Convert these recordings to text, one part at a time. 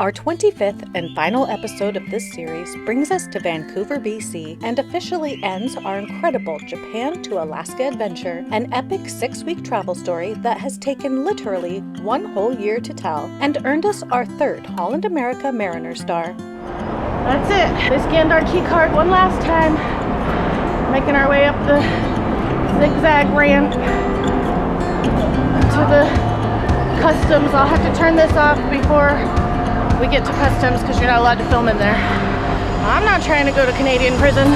Our 25th and final episode of this series brings us to Vancouver, BC, and officially ends our incredible Japan to Alaska adventure, an epic 6-week travel story that has taken literally 1 whole year to tell and earned us our 3rd Holland America Mariner Star. That's it. They scanned our key card one last time, making our way up the zigzag ramp to the customs. I'll have to turn this off before we get to customs because you're not allowed to film in there. I'm not trying to go to Canadian prison.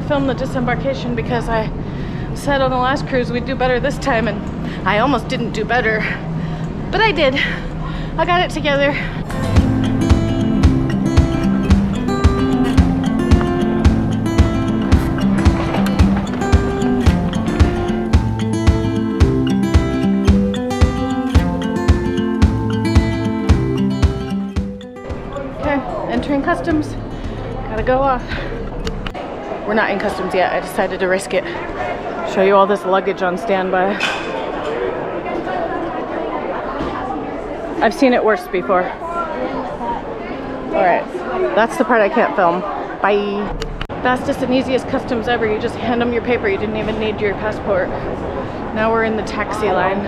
Film the disembarkation because I said on the last cruise we'd do better this time, and I almost didn't do better, but I did. I got it together. Okay, entering customs. Gotta go off. We're not in customs yet. I decided to risk it. Show you all this luggage on standby. I've seen it worse before. Alright, that's the part I can't film. Bye. Fastest and easiest customs ever. You just hand them your paper. You didn't even need your passport. Now we're in the taxi line.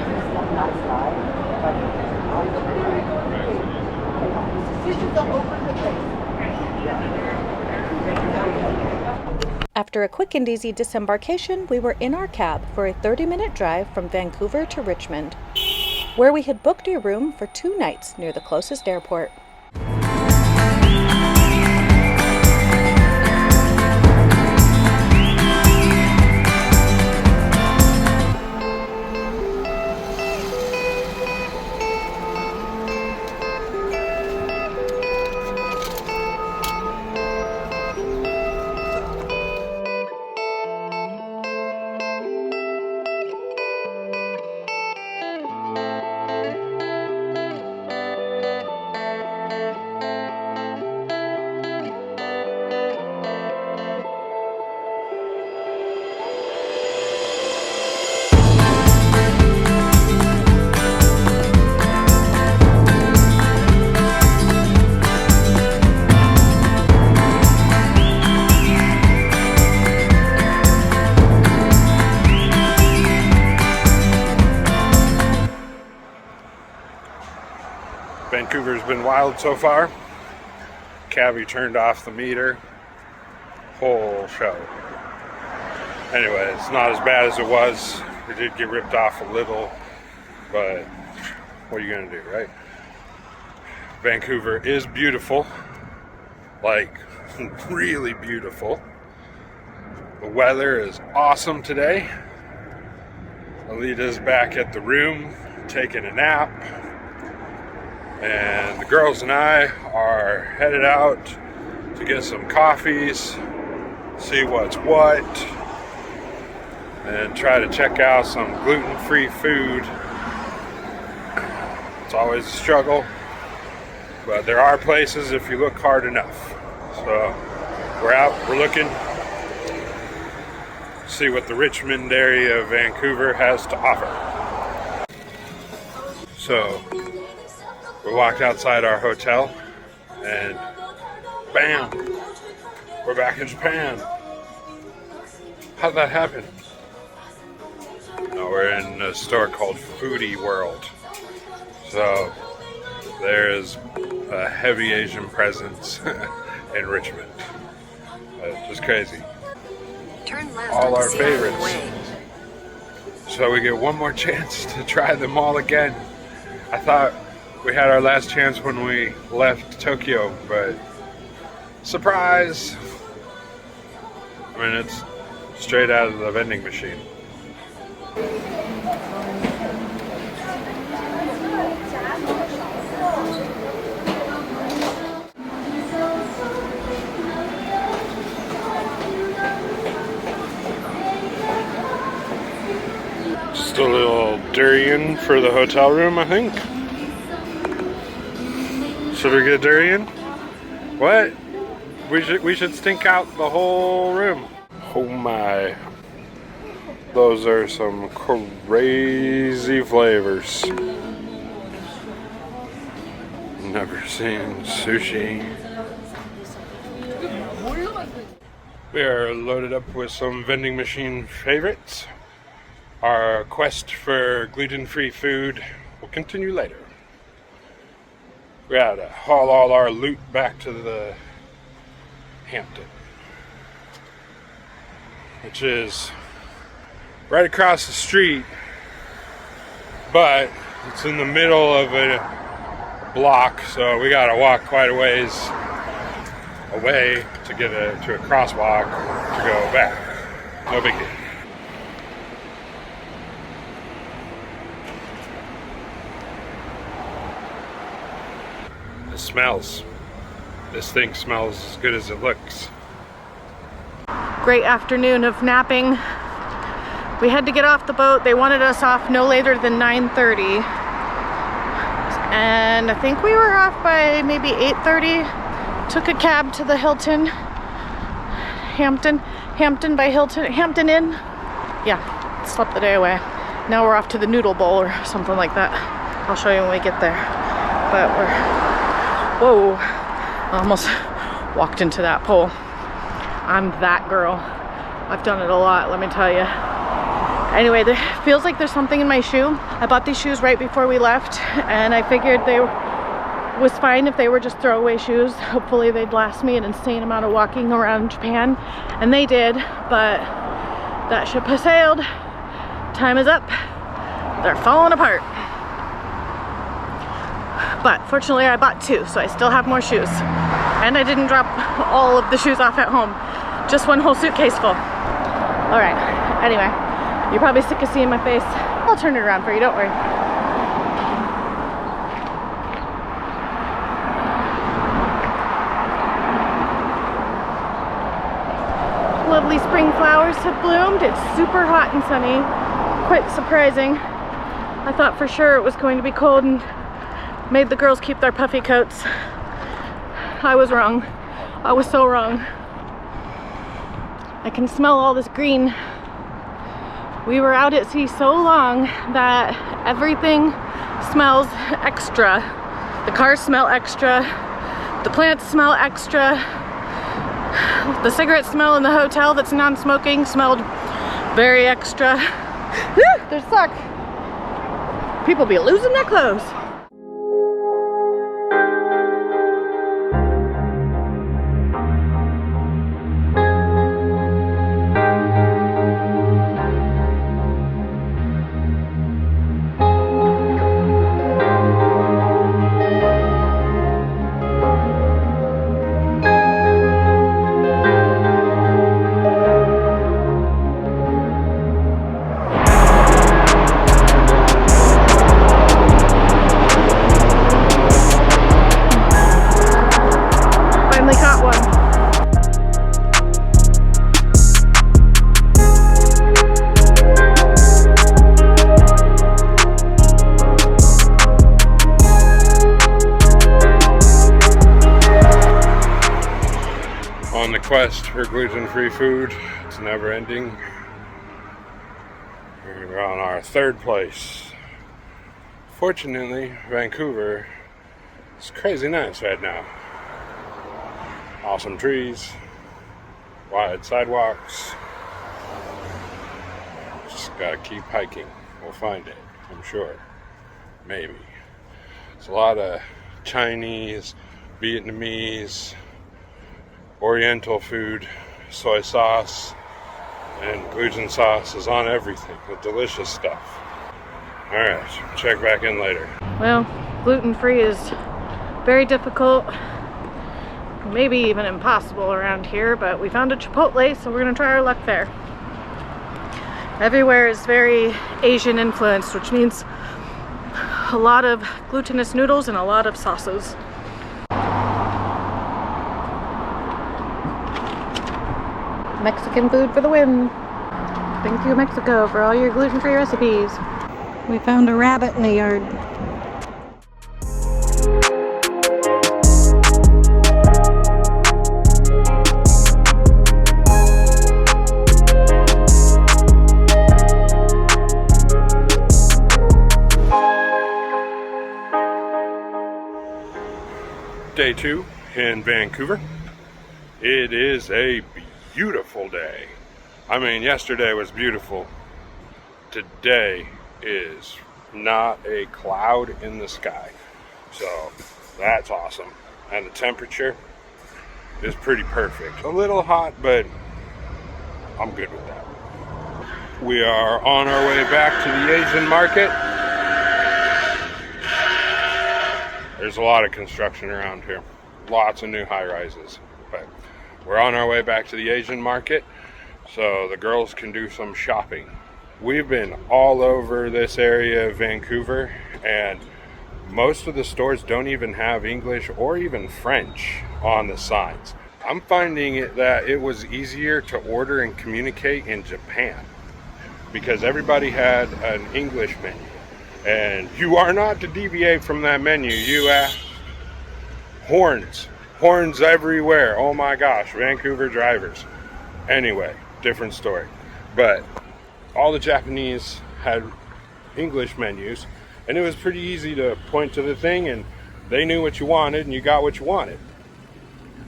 After a quick and easy disembarkation, we were in our cab for a 30-minute drive from Vancouver to Richmond, where we had booked a room for 2 nights near the closest airport. Vancouver's been wild so far. Cabbie turned off the meter. Whole show. Anyway, it's not as bad as it was. We did get ripped off a little, but what are you gonna do, right? Vancouver is beautiful. Like, really beautiful. The weather is awesome today. Alita's back at the room, taking a nap. And the girls and I are headed out to get some coffees, see what's what, and try to check out some gluten-free food. It's always a struggle, but there are places if you look hard enough. So we're out, we're looking, see what the Richmond area of Vancouver has to offer. So we walked outside our hotel, and bam, we're back in Japan. How'd that happen? No, we're in a store called Foodie World. So there's a heavy Asian presence in Richmond. Just crazy. Turn left All on our Seattle favorites. Way. So we get one more chance to try them all again. I thought we had our last chance when we left Tokyo, but surprise! I mean, it's straight out of the vending machine. Just a little durian for the hotel room, I think. Should we get durian? What? We should stink out the whole room. Oh my. Those are some crazy flavors. Never seen sushi. We are loaded up with some vending machine favorites. Our quest for gluten-free food will continue later. We had to haul all our loot back to the Hampton, which is right across the street, but it's in the middle of a block, so we gotta walk quite a ways away to get to a crosswalk to go back. No big deal. It smells. This thing smells as good as it looks. Great afternoon of napping. We had to get off the boat. They wanted us off no later than 9:30. And I think we were off by maybe 8:30. Took a cab to the Hilton. Hampton by Hilton. Hampton Inn. Yeah, slept the day away. Now we're off to the Noodle Bowl or something like that. I'll show you when we get there. But whoa, I almost walked into that pole. I'm that girl. I've done it a lot, let me tell you. Anyway, it feels like there's something in my shoe. I bought these shoes right before we left, and I figured they was fine if they were just throwaway shoes. Hopefully they'd last me an insane amount of walking around Japan, and they did, but that ship has sailed. Time is up. They're falling apart. But fortunately I bought two, so I still have more shoes. And I didn't drop all of the shoes off at home. Just one whole suitcase full. All right, anyway, you're probably sick of seeing my face. I'll turn it around for you, don't worry. Lovely spring flowers have bloomed. It's super hot and sunny. Quite surprising. I thought for sure it was going to be cold and made the girls keep their puffy coats. I was wrong. I was so wrong. I can smell all this green. We were out at sea so long that everything smells extra. The cars smell extra. The plants smell extra. The cigarette smell in the hotel that's non-smoking smelled very extra. They suck. People be losing their clothes. On the quest for gluten-free food, it's never ending. We're on our third place. Fortunately, Vancouver is crazy nice right now. Awesome trees, wide sidewalks. Just gotta keep hiking. We'll find it, I'm sure. Maybe. It's a lot of Chinese, Vietnamese, Oriental food, soy sauce, and gluten sauce is on everything. The delicious stuff. Alright, check back in later. Well, gluten-free is very difficult, maybe even impossible around here, but we found a Chipotle, so we're gonna try our luck there. Everywhere is very Asian influenced, which means a lot of glutinous noodles and a lot of sauces. Mexican food for the win. Thank you, Mexico, for all your gluten-free recipes. We found a rabbit in the yard. Day 2 in Vancouver. It is a beautiful day. I mean, yesterday was beautiful. Today is not a cloud in the sky. So that's awesome. And the temperature is pretty perfect. A little hot, but I'm good with that. We are on our way back to the Asian market. There's a lot of construction around here. Lots of new high-rises. But we're on our way back to the Asian market so the girls can do some shopping. We've been all over this area of Vancouver, and most of the stores don't even have English or even French on the signs. I'm finding that it was easier to order and communicate in Japan because everybody had an English menu. And you are not to deviate from that menu. You ask horns everywhere. Oh my gosh, Vancouver drivers. Anyway, different story. But all the Japanese had English menus, and it was pretty easy to point to the thing and they knew what you wanted and you got what you wanted.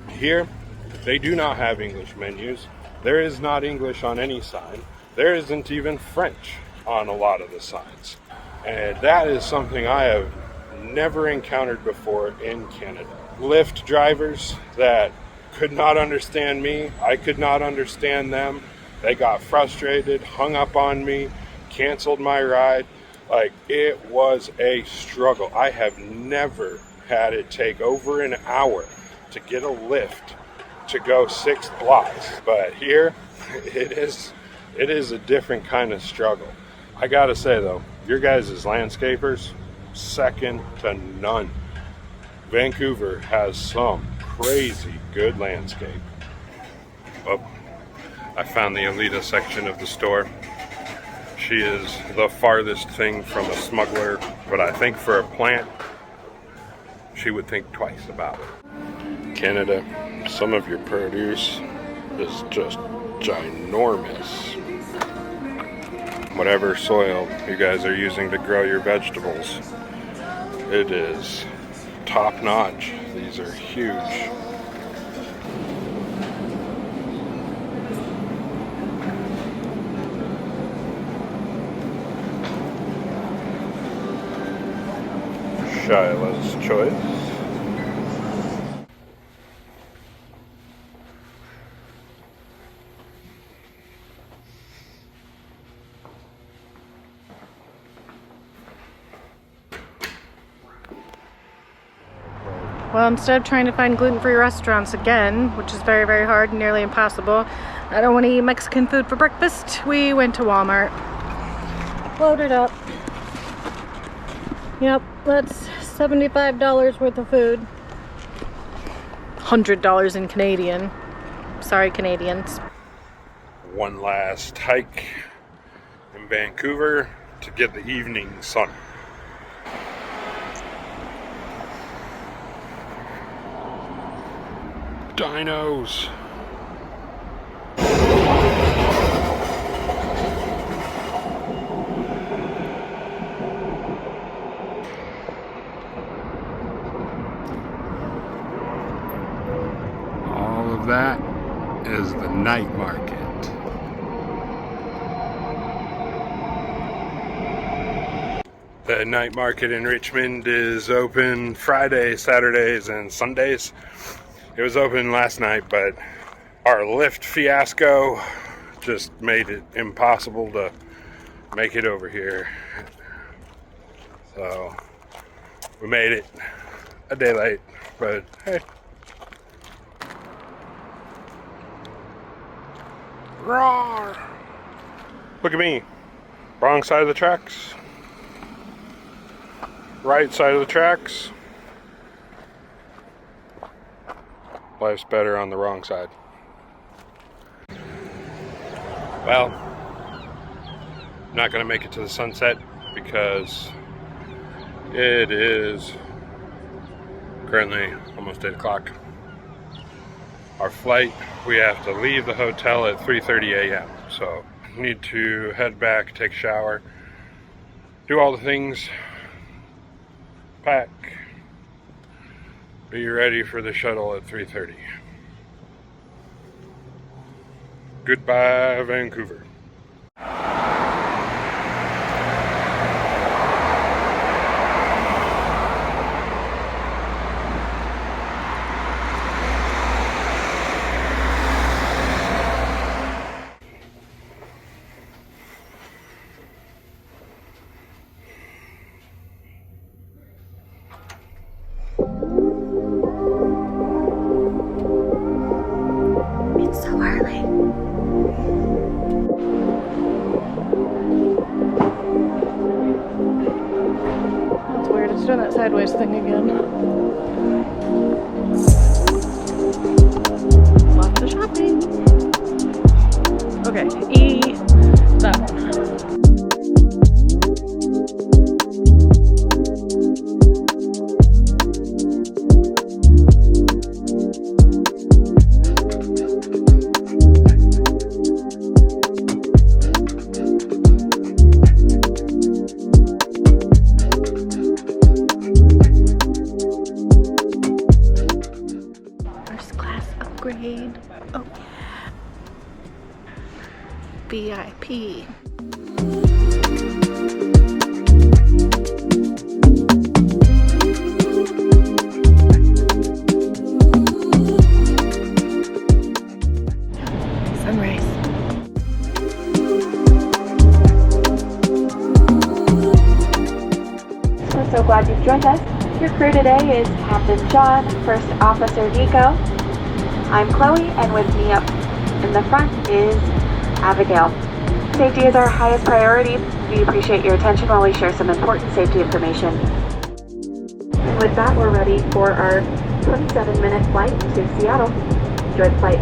Here, they do not have English menus. There is not English on any sign. There isn't even French on a lot of the signs. And that is something I have never encountered before in Canada. Lyft drivers that could not understand me. I could not understand them. They got frustrated, hung up on me, canceled my ride. Like, it was a struggle. I have never had it take over an hour to get a Lyft to go 6 blocks. But here, it is a different kind of struggle. I gotta say though, your guys' landscapers, second to none. Vancouver has some crazy good landscape. Oh, I found the Alita section of the store. She is the farthest thing from a smuggler, but I think for a plant, she would think twice about it. Canada, some of your produce is just ginormous. Whatever soil you guys are using to grow your vegetables, it is top notch. These are huge. Shiloh's choice. Well, instead of trying to find gluten-free restaurants again, which is very, very hard and nearly impossible, I don't want to eat Mexican food for breakfast, we went to Walmart. Loaded up. Yep, that's $75 worth of food. $100 in Canadian. Sorry, Canadians. One last hike in Vancouver to get the evening sun. Dinos. All of that is the night market. The night market in Richmond is open Fridays, Saturdays, and Sundays. It was open last night, but our Lyft fiasco just made it impossible to make it over here. So we made it a day late, but hey. Roar! Look at me. Wrong side of the tracks. Right side of the tracks. Life's better on the wrong side. Well, Not going to make it to the sunset because it is currently almost 8 o'clock. Our flight, we have to leave the hotel at 3:30 a.m. So need to head back, take a shower, do all the things, pack, be ready for the shuttle at 3:30. Goodbye, Vancouver. It's so early. That's weird. It's doing that sideways thing again. Lots of shopping. Okay, that one. Upgrade. Oh, VIP. Sunrise. We're so glad you've joined us. Your crew today is Captain John, First Officer Nico. I'm Chloe, and with me up in the front is Abigail. Safety is our highest priority. We appreciate your attention while we share some important safety information. And with that, we're ready for our 27-minute flight to Seattle. Enjoy the flight.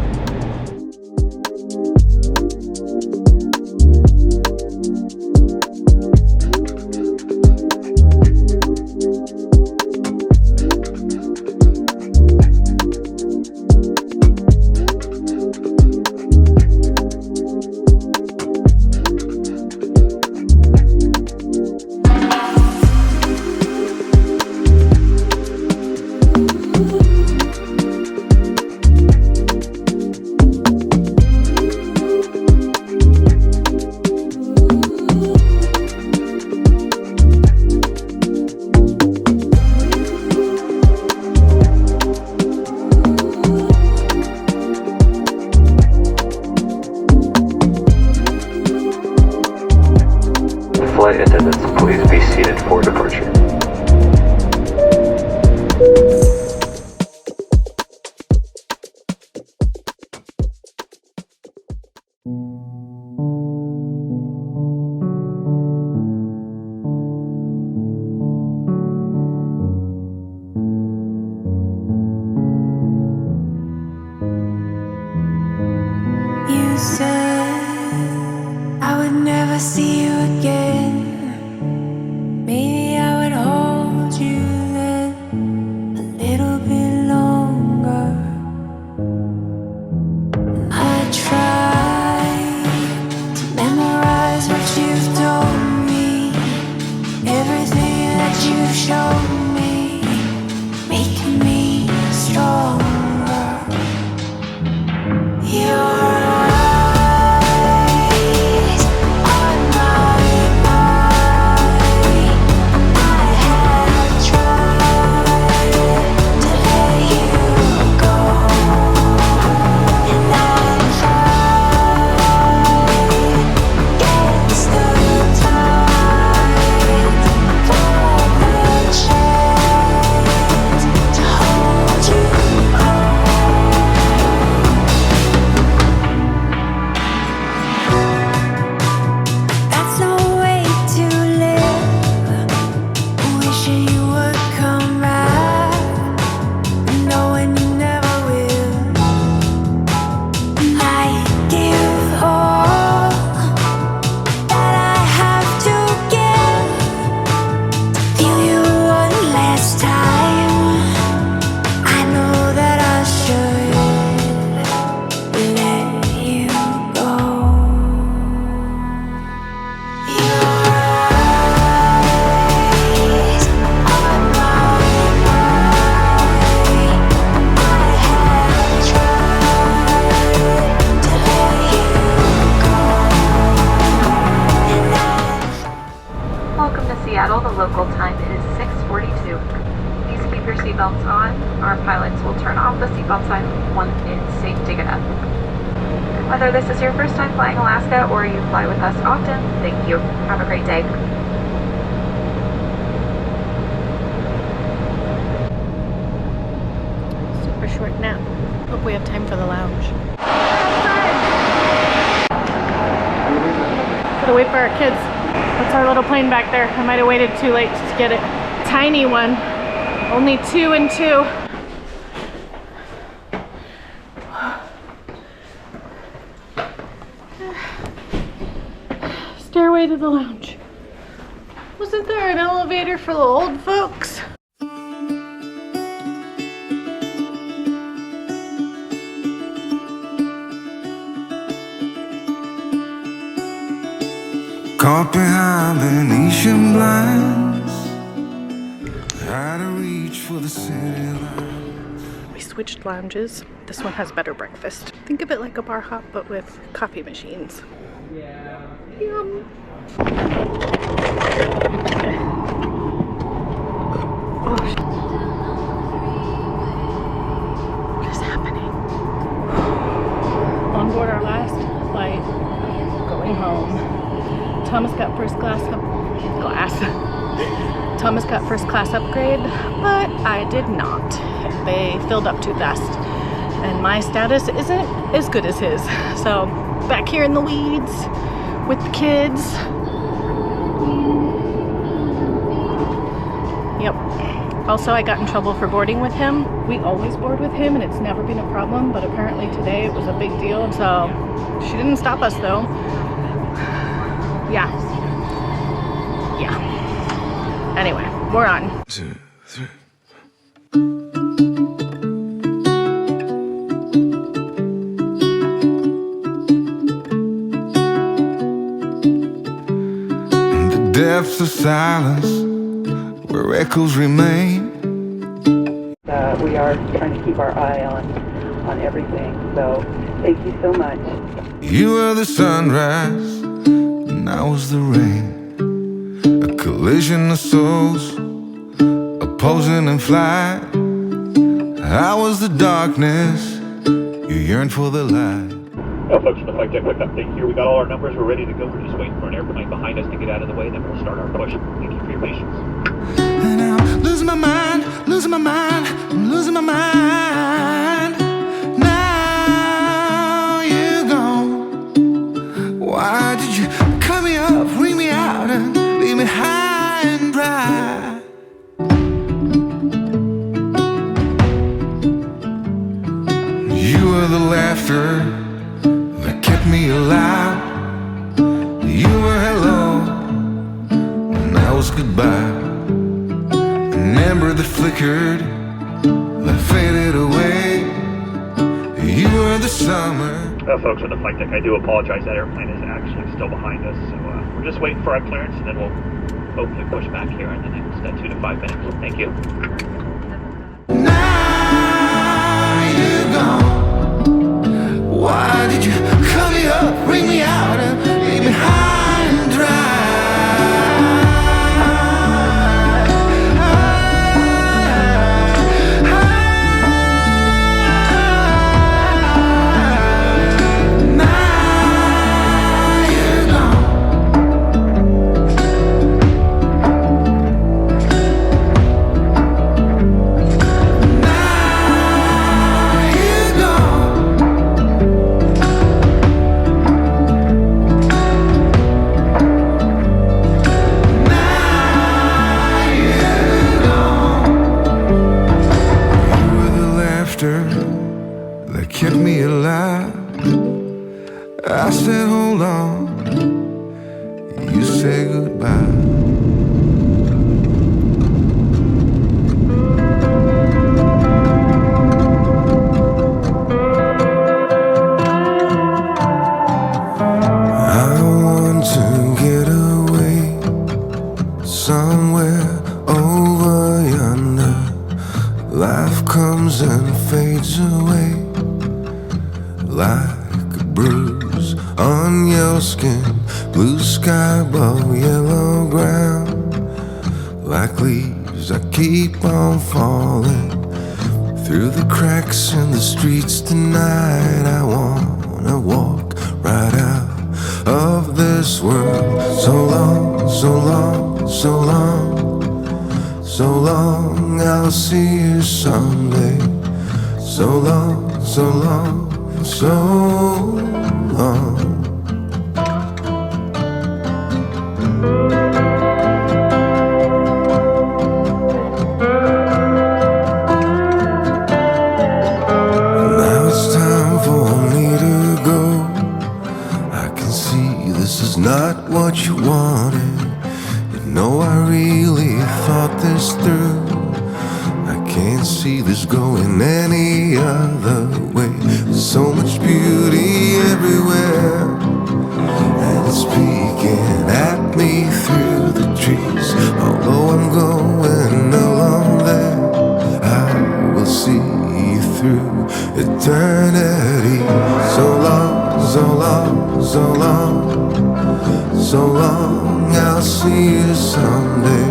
Flight attendants, please be seated for departure. You said I would never see you again. Maybe I would hold you then a little bit longer. I tried to memorize what you've told me, everything that you've shown me, making me stronger. Your eyes on my mind. I have tried to let you go, and I'm fighting against the tide for the chance. Seattle, the local time is 6:42. Please keep your seatbelts on. Our pilots will turn off the seatbelt sign once it's safe to get up. Whether this is your first time flying Alaska or you fly with us often, thank you. Have a great day. Super short nap. Hope we have time for the lounge. Gotta wait for our kids. That's our little plane back there. I might have waited too late to get it. Tiny one. Only 2 and 2. Stairway to the lounge. Wasn't there an elevator for the old folks? Caught behind Venetian blinds, had to reach for the city line. We switched lounges. This one has better breakfast. Think of it like a bar hop, but with coffee machines. Yum. Oh, what is happening? On board our last flight, going home. Thomas got first class upgrade, but I did not. They filled up too fast, and my status isn't as good as his. So back here in the weeds with the kids. Yep. Also, I got in trouble for boarding with him. We always board with him, and it's never been a problem, but apparently today it was a big deal. So she didn't stop us though. Yeah. Anyway, we're on. 2, 3. In the depths of silence, where echoes remain. We are trying to keep our eye on everything. So thank you so much. You were the sunrise, and I was the rain. A collision of souls, opposing in flight. I was the darkness, you yearned for the light. Well, folks, from the flight deck, quick update here. We got all our numbers, we're ready to go. We're just waiting for an airplane behind us to get out of the way, then we'll start our push. Thank you for your patience. And I'm losing my mind, losing my mind, I'm losing my mind. Now you're gone. Why did you cut me up, ring me out, and leave me high and dry? You were the laughter that kept me alive. You were hello, and I was goodbye. An ember that flickered, that faded away. You were the summer. Folks on the flight deck, I do apologize. That airplane is actually still behind us, so we're just waiting for our clearance, and then we'll hopefully push back here in the next 2 to 5 minutes. Thank you. Now you're gone. Why did you cut me up, bring me out, and leave me high and dry? That kept me alive. I said hold on, you said goodbye. I want to get away somewhere over yonder. Life comes and fades away like a bruise on your skin. Blue sky above yellow ground. like leaves, I keep on falling through the cracks in the streets tonight. I wanna walk right out of this world. So long, so long, so long, so long, I'll see you someday. So long, so long, so long. Now it's time for me to go. I can see this is not what you wanted. You know I really thought this through. I can't see this going any other way. There's so much beauty everywhere, and it's peeking at me through the trees. Although I'm going along there, I will see through eternity. So long, so long, so long, so long, I'll see you someday.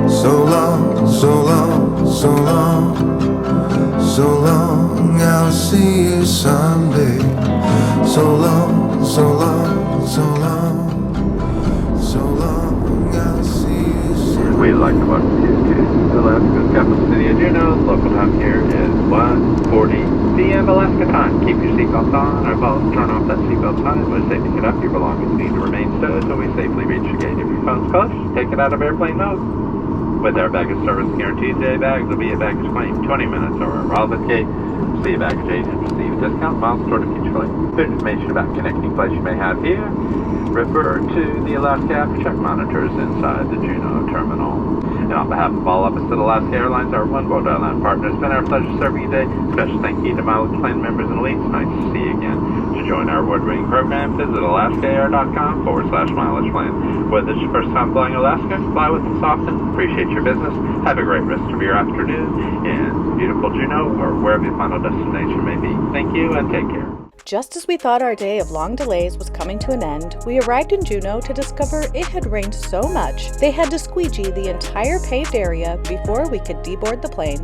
So long, so long, so long, so long, I'll see you someday. So long, so long, so long, so long, I'll see you someday. We'd like to welcome you to Alaska's capital city of Juneau. Local time here is 1:40 p.m. Alaska time. Keep your seatbelts on or both. Turn off that seatbelt sign. When it's safe to get up, your belongings need to remain stowed until we safely reach the gate. If your phone's closed, take it out of airplane mode. With our baggage service guarantee, today bags will be a baggage claim 20 minutes or a relevant gate. See a baggage agent, receive a discount, miles stored in future flight. For information about connecting flights you may have here, refer to the Alaska AfterCheck monitors inside the Juneau terminal. And on behalf of all of us at Alaska Airlines, our One World Airline partners, it's been our pleasure serving you today. Special thank you to mileage plan members and elites. Nice to see you again. To join our award-winning program, visit alaskaair.com/mileage plan. Whether it's your first time flying Alaska, fly with us often. Appreciate your business. Have a great rest of your afternoon in beautiful Juneau or wherever your final destination may be. Thank you and take care. Just as we thought our day of long delays was coming to an end, we arrived in Juneau to discover it had rained so much they had to squeegee the entire paved area before we could deboard the plane.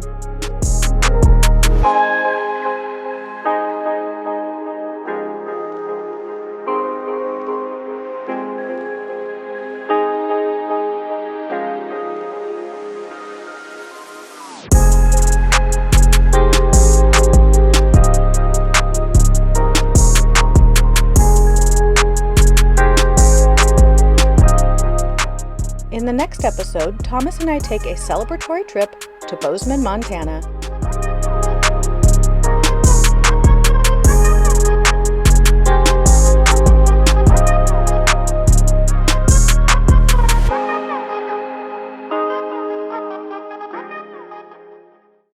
In the next episode, Thomas and I take a celebratory trip to Bozeman, Montana.